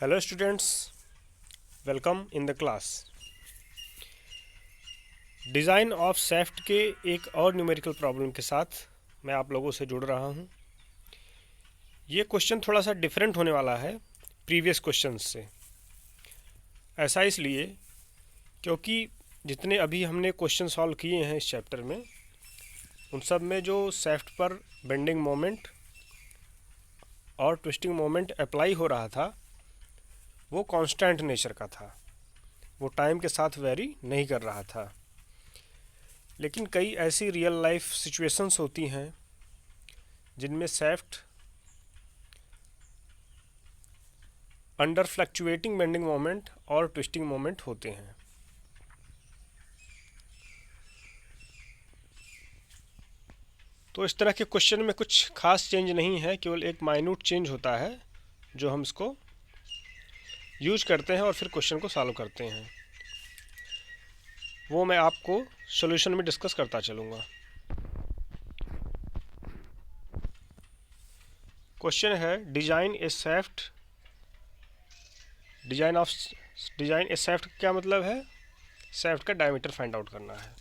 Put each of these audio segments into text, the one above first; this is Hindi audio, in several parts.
Hello students, welcome in the class. Design of shaft के एक और न्यूमेरिकल प्रॉब्लम के साथ मैं आप लोगों से जुड़ रहा हूं। ये क्वेश्चन थोड़ा सा डिफरेंट होने वाला है प्रीवियस क्वेश्चंस से। ऐसा इसलिए क्योंकि जितने अभी हमने क्वेश्चन सॉल्व किए हैं इस चैप्टर में, उन सब में जो सैफ्ट पर बेंडिंग मोमेंट और ट्विस्टिंग मोमेंट अप्लाई हो रहा था वो कांस्टेंट नेचर का था, वो टाइम के साथ वेरी नहीं कर रहा था। लेकिन कई ऐसी रियल लाइफ सिचुएशंस होती हैं जिनमें shaft under fluctuating bending moment और ट्विस्टिंग मोमेंट होते हैं। तो इस तरह के क्वेश्चन में कुछ खास चेंज नहीं है, केवल एक माइन्यूट चेंज होता है जो हम इसको यूज करते हैं और फिर क्वेश्चन को सॉल्व करते हैं। वो मैं आपको सॉल्यूशन में डिस्कस करता चलूँगा। क्वेश्चन है design a shaft. Design a shaft क्या मतलब है? सैफ्ट का डायमीटर फाइंड आउट करना है।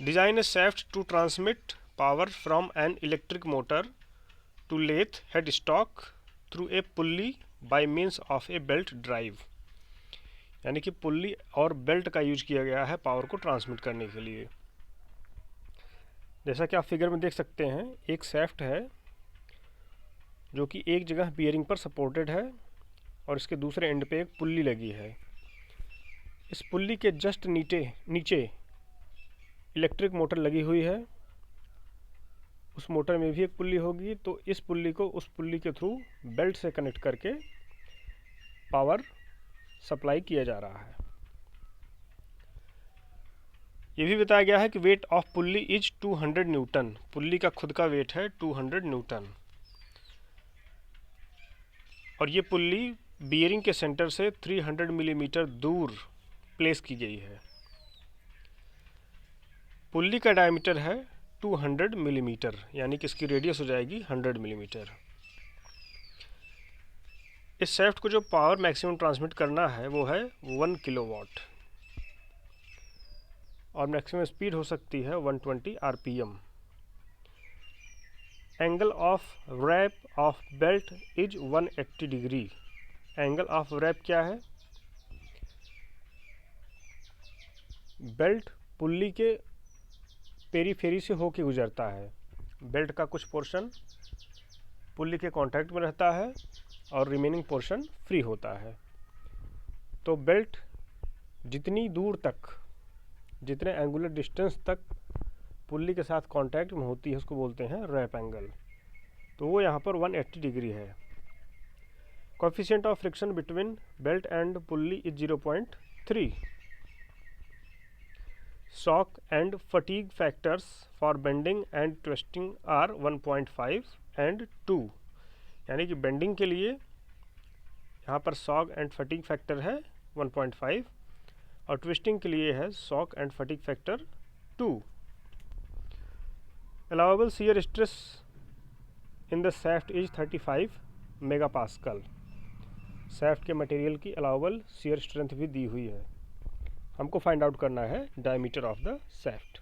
Design a shaft to transmit power from an electric motor to lathe head stock through a pulley by means of a belt drive. यानी कि पुल्ली और बेल्ट का यूज किया गया है पावर को ट्रांसमिट करने के लिए। जैसा कि आप फिगर में देख सकते हैं, एक सैफ्ट है जो कि एक जगह बियरिंग पर सपोर्टेड है और इसके दूसरे एंड पे एक पुल्ली लगी है। इस पुल्ली के जस्ट नीचे इलेक्ट्रिक मोटर लगी हुई है। उस मोटर में भी एक पुल्ली होगी, तो इस पुल्ली को उस पुल्ली के थ्रू बेल्ट से कनेक्ट करके पावर सप्लाई किया जा रहा है। ये भी बताया गया है कि weight of pulley is 200 Newton. Pulley का खुद का वेट है 200 न्यूटन और ये पुल्ली बियरिंग के सेंटर से 300 मिलीमीटर दूर प्लेस की गई है। पुल्ली का डायमीटर है 200 मिलीमीटर, यानी कि इसकी रेडियस हो जाएगी 100 मिलीमीटर। इस सैफ्ट को जो पावर मैक्सिमम ट्रांसमिट करना है वो है 1 किलोवाट और मैक्सिमम स्पीड हो सकती है 120 RPM. Angle of wrap of belt is 180 degree. Angle of wrap क्या है? बेल्ट पुल्ली के पेरीफेरी से होके गुजरता है। बेल्ट का कुछ पोर्शन पुल्ली के कांटेक्ट में रहता है और रिमेनिंग पोर्शन फ्री होता है। तो बेल्ट जितनी दूर तक, जितने एंगुलर डिस्टेंस तक पुल्ली के साथ कांटेक्ट में होती है उसको बोलते हैं रैप एंगल। तो वो यहाँ पर 180 डिग्री है। Coefficient of friction between belt and pulley is 0.3। Shock and fatigue factors for bending and twisting are 1.5 and 2। यानी कि बेंडिंग के लिए यहाँ पर शॉक एंड फटीग फैक्टर है 1.5 और ट्विस्टिंग के लिए है shock and fatigue factor 2। Allowable shear stress in the shaft is 35 megapascal. Shaft के मटेरियल की अलाउेबल शियर स्ट्रेंथ भी दी हुई है। हमको फाइंड आउट करना है डायमीटर ऑफ द सैफ्ट।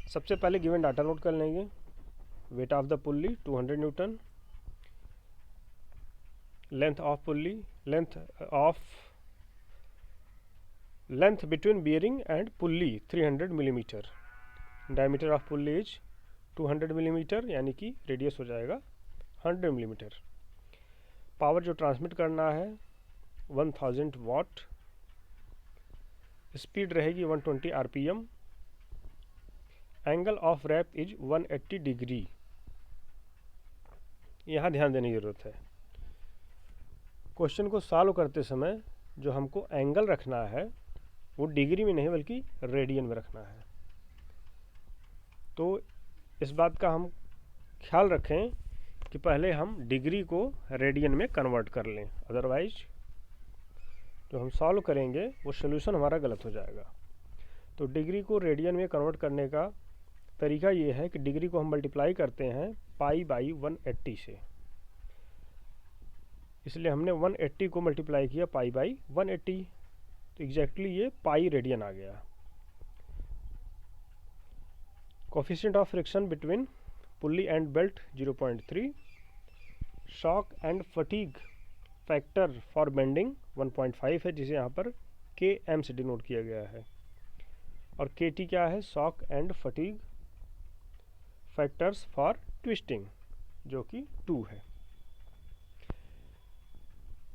सबसे पहले गिवन डाटा नोट कर लेंगे। Weight of the pulley 200 Newton, length of pulley, length between bearing and pulley 300 millimetre, diameter of pulley is 200 millimetre, यानी कि रेडियस हो जाएगा 100 मिलीमीटर। पावर जो ट्रांसमिट करना है 1000 वाट, स्पीड रहेगी 120 RPM. Angle of wrap is 180 degree. यहाँ ध्यान देने की ज़रूरत है। क्वेश्चन को सॉल्व करते समय जो हमको एंगल रखना है वो डिग्री में नहीं बल्कि रेडियन में रखना है। तो इस बात का हम ख्याल रखें कि पहले हम डिग्री को रेडियन में कन्वर्ट कर लें, अदरवाइज जो हम सॉल्व करेंगे वो सोल्यूशन हमारा गलत हो जाएगा। तो डिग्री को रेडियन में कन्वर्ट करने का तरीका ये है कि डिग्री को हम मल्टीप्लाई करते हैं पाई बाई 180 से। इसलिए हमने 180 को मल्टीप्लाई किया पाई बाई 180, तो एग्जैक्टली ये पाई रेडियन आ गया। Coefficient of friction between pulley and belt 0.3, shock and fatigue factor for bending 1.5 है, जिसे यहाँ पर KM से डिनोट किया गया है, और KT क्या है, shock and fatigue factors for twisting, जो कि 2 है।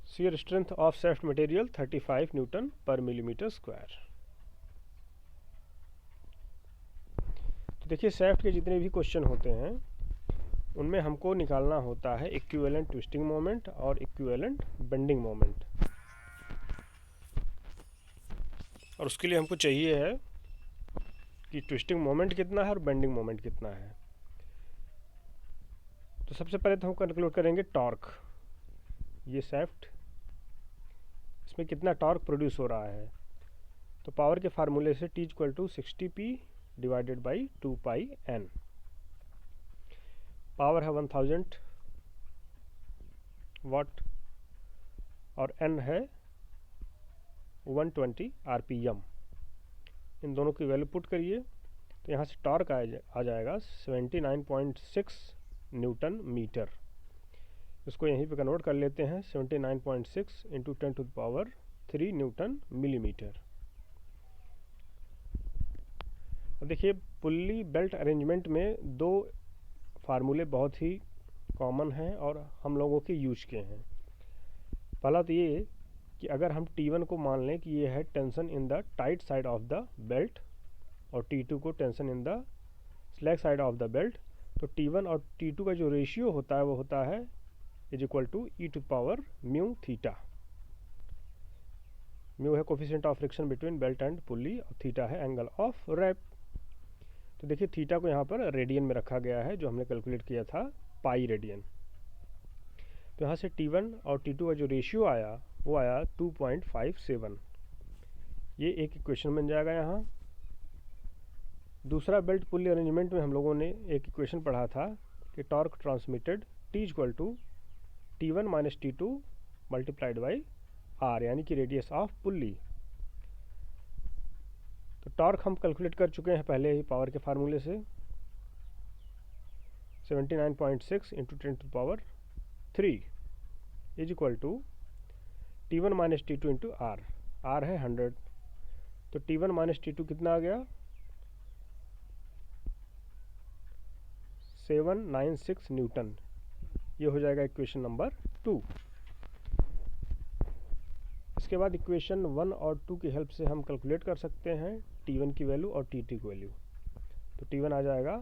Shear strength of shaft material 35 Newton पर मिलीमीटर स्क्वायर। तो देखिए शाफ्ट के जितने भी क्वेश्चन होते हैं उनमें हमको निकालना होता है इक्विवेलेंट ट्विस्टिंग मोमेंट और इक्विवेलेंट बेंडिंग मोमेंट, और उसके लिए हमको चाहिए है कि ट्विस्टिंग मोमेंट कितना है और बेंडिंग मोमेंट कितना है। तो सबसे पहले तो हम कैलकुलेट करेंगे टॉर्क। ये शाफ्ट, इसमें कितना टॉर्क प्रोड्यूस हो रहा है, तो पावर के फार्मूले से T = 60P divided by 2πN। Power है 1000 वाट और N है 120 RPM। इन दोनों की वैल्यू पुट करिए तो यहाँ से टॉर्क आ जाएगा 79.6 न्यूटन मीटर। इसको यहीं पे कन्वर्ट कर लेते हैं, 79.6 इंटू 10⁻³ न्यूटन मिलीमीटर। अब देखिए पुल्ली बेल्ट अरेंजमेंट में 2 फार्मूले बहुत ही कॉमन हैं और हम लोगों के यूज के हैं। पहला तो ये कि अगर हम T1 को मान लें कि ये है tension in the tight side of the belt और T2 को tension in the slack side of the belt, तो T1 और T2 का जो रेशियो होता है वो होता है =E⁻μθ। म्यू है coefficient of friction between belt and pulley और थीटा है एंगल ऑफ रैप। तो देखिए थीटा को यहाँ पर रेडियन में रखा गया है, जो हमने कैलकुलेट किया था पाई रेडियन। तो यहाँ से T1 और T2 का जो रेशियो आया वो आया 2.57। ये एक इक्वेशन बन जाएगा यहाँ। दूसरा बेल्ट पुल्ली अरेंजमेंट में हम लोगों ने एक इक्वेशन पढ़ा था कि torque transmitted T = T1 - T2 multiplied by R, यानी कि रेडियस ऑफ पुल्ली। तो टॉर्क हम कैलकुलेट कर चुके हैं पहले ही पावर के फार्मूले से, 79.6 into 10⁻³ = T1 - T2 into R। R है 100, तो T1 - T2 कितना आ गया, 796 न्यूटन। ये हो जाएगा इक्वेशन नंबर 2। इसके बाद इक्वेशन 1 और 2 की हेल्प से हम कैलकुलेट कर सकते हैं T1 की वैल्यू और T2 की वैल्यू। तो T1 आ जाएगा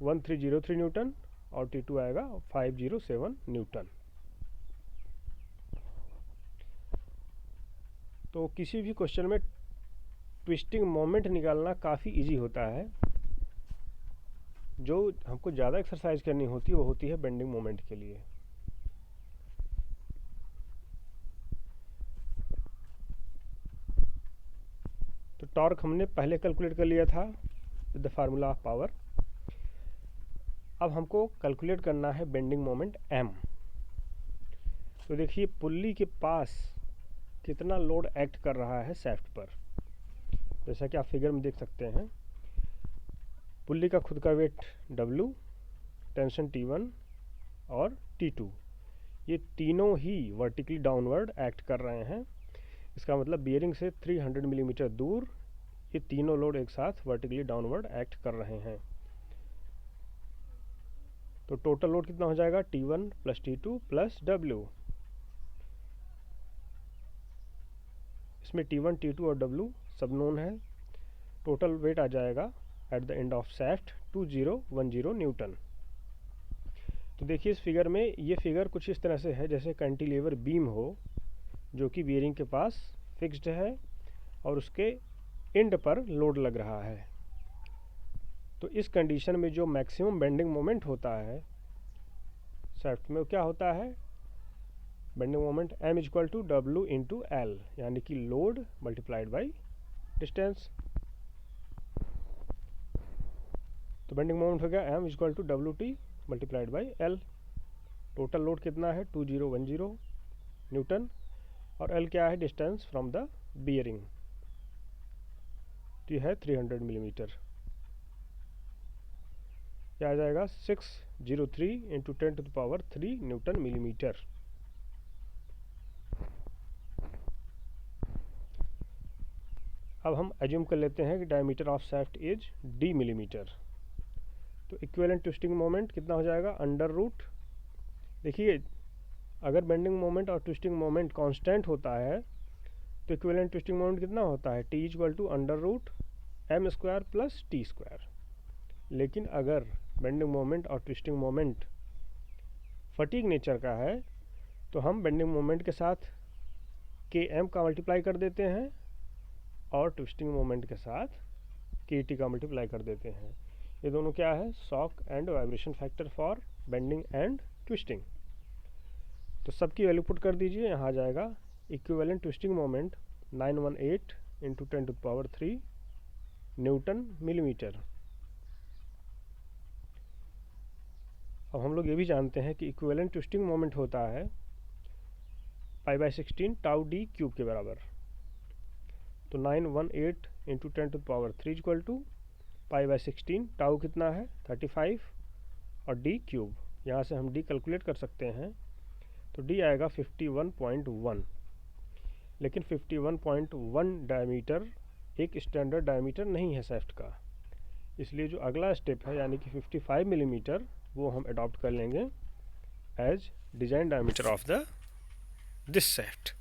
1303 न्यूटन और T2 आएगा 507 न्यूटन। तो किसी भी क्वेश्चन में ट्विस्टिंग मोमेंट निकालना काफ़ी इजी होता है। जो हमको ज़्यादा एक्सरसाइज करनी होती है वो होती है बेंडिंग मोमेंट के लिए। तो टॉर्क हमने पहले कैलकुलेट कर लिया था with the formula of power. अब हमको कैलकुलेट करना है बेंडिंग मोमेंट M। तो देखिए पुल्ली के पास कितना लोड एक्ट कर रहा है शाफ्ट पर, जैसा कि आप फिगर में देख सकते हैं। पुल्ली का खुद का वेट W, टेंशन T1 और T2, ये तीनों ही वर्टिकली डाउनवर्ड एक्ट कर रहे हैं। इसका मतलब बियरिंग से 300 मिलीमीटर दूर ये तीनों लोड एक साथ वर्टिकली डाउनवर्ड एक्ट कर रहे हैं। तो टोटल लोड कितना हो जाएगा, T1 + T2 + W। इसमें T1, T2 और W सब नोन है। टोटल वेट आ जाएगा at the end of shaft 2010 Newton. तो देखिए इस फिगर में, ये फिगर कुछ इस तरह से है जैसे कैंटिलीवर बीम हो जो कि बियरिंग के पास फिक्स्ड है और उसके एंड पर लोड लग रहा है। तो इस कंडीशन में जो मैक्सिमम बेंडिंग मोमेंट होता है शाफ्ट में, वो क्या होता है, bending moment M = W × L, यानी कि लोड मल्टीप्लाइड बाई डिस्टेंस। तो बेंडिंग मोमेंट हो गया M = WT multiplied by L। Total load कितना है 2010 न्यूटन, और एल क्या है डिस्टेंस फ्रॉम द बियरिंग, तो है 300 मिलीमीटर। क्या आ जाएगा 603 इंटू 10⁻³ न्यूटन मिलीमीटर। अब हम एज्यूम कर लेते हैं कि diameter of shaft is d millimetre, तो इक्विवेलेंट ट्विस्टिंग मोमेंट कितना हो जाएगा √, देखिए अगर बेंडिंग मोमेंट और ट्विस्टिंग मोमेंट कांस्टेंट होता है तो इक्विवेलेंट ट्विस्टिंग मोमेंट कितना होता है T = √m² + t²। लेकिन अगर बेंडिंग मोमेंट और ट्विस्टिंग मोमेंट फटीग नेचर का है तो हम बेंडिंग मोमेंट के साथ Km का मल्टीप्लाई कर देते हैं और ट्विस्टिंग मोमेंट के साथ Kt का मल्टीप्लाई कर देते हैं। ये दोनों क्या है shock and vibration factor for bending and twisting. तो सबकी वैल्यू पुट कर दीजिए, यहाँ आ जाएगा equivalent twisting moment 918 into 10⁻³ Newton millimetre. अब हम लोग ये भी जानते हैं कि इक्विवेलेंट ट्विस्टिंग मोमेंट होता है π/16 टाउ d क्यूब के बराबर, तो 918 इंटू 10⁻³ = π/16 टाउ कितना है 35 और d क्यूब, यहाँ से हम d कैलकुलेट कर सकते हैं, तो d आएगा 51.1। लेकिन 51.1 डायमीटर एक स्टैंडर्ड डायमीटर नहीं है शाफ्ट का, इसलिए जो अगला स्टेप है यानी कि 55 मिलीमीटर वो हम अडॉप्ट कर लेंगे as design diameter of the this shaft.